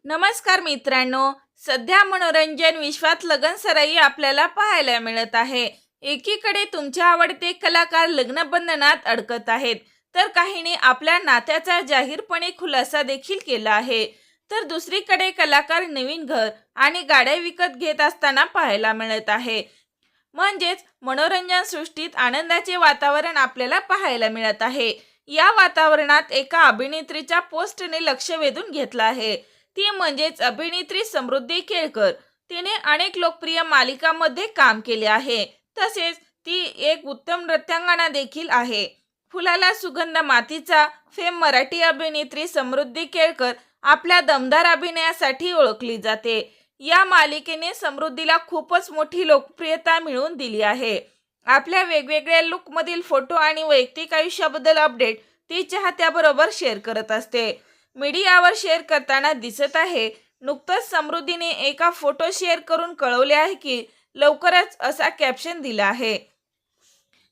नमस्कार मित्रांनो, सध्या मनोरंजन विश्वात लगनसराई आपल्याला पाहायला मिळत आहे. एकीकडे तुमचे आवडते कलाकार लग्नबंधनात अडकत आहेत, तर काहींनी आपल्या नात्याचा जाहीरपणे खुलासा देखील केला आहे. तर दुसरीकडे कलाकार नवीन घर आणि गाड्या विकत घेत असताना पाहायला मिळत आहे. म्हणजेच मनोरंजन सृष्टीत आनंदाचे वातावरण आपल्याला पाहायला मिळत आहे. या वातावरणात एका अभिनेत्रीच्या पोस्टने लक्ष वेधून घेतलं आहे. ती म्हणजेच अभिनेत्री समृद्धी केळकर. तिने अनेक लोकप्रिय मालिकांमध्ये काम केले आहे. तसेच ती एक उत्तम नृत्यांगना देखील आहे. फुलाला सुगंध मातीचा फेम मराठी अभिनेत्री समृद्धी केळकर आपल्या दमदार अभिनयासाठी ओळखली जाते. या मालिकेने समृद्धीला खूपच मोठी लोकप्रियता मिळवून दिली आहे. आपल्या वेगवेगळ्या लुकमधील फोटो आणि वैयक्तिक आयुष्याबद्दल अपडेट ती चाहत्याबरोबर शेअर करत असते. मीडियावर शेअर करताना दिसत आहे. नुकतंच समृद्धीने एका फोटो शेअर करून कळवले आहे की लवकरच असा कॅप्शन दिला आहे.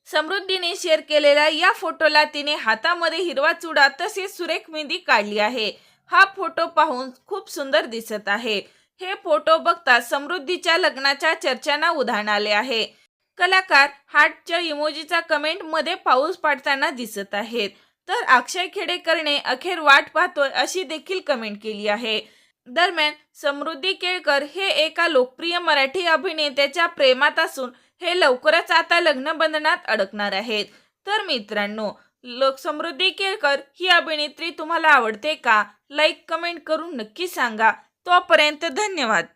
समृद्धीने शेअर केलेल्या या फोटोला तिने हातामध्ये हिरवा चुडा तसेच सुरेख मेहंदी काढली आहे. हा फोटो पाहून खूप सुंदर दिसत आहे. हे फोटो बघता समृद्धीच्या लग्नाच्या चर्चांना उधाण आले आहे. कलाकार हार्टच्या इमोजीचा कमेंटमध्ये पाऊस पाडताना दिसत आहेत. तर अक्षय खेडेकरने अखेर वाट पाहतोय अशी देखील कमेंट केली आहे. दरम्यान समृद्धी केळकर हे एका लोकप्रिय मराठी अभिनेत्याच्या प्रेमात असून हे लवकरच आता लग्नबंधनात अडकणार आहेत. तर मित्रांनो, समृद्धी केळकर ही अभिनेत्री तुम्हाला आवडते का? लाईक कमेंट करून नक्की सांगा. तोपर्यंत धन्यवाद.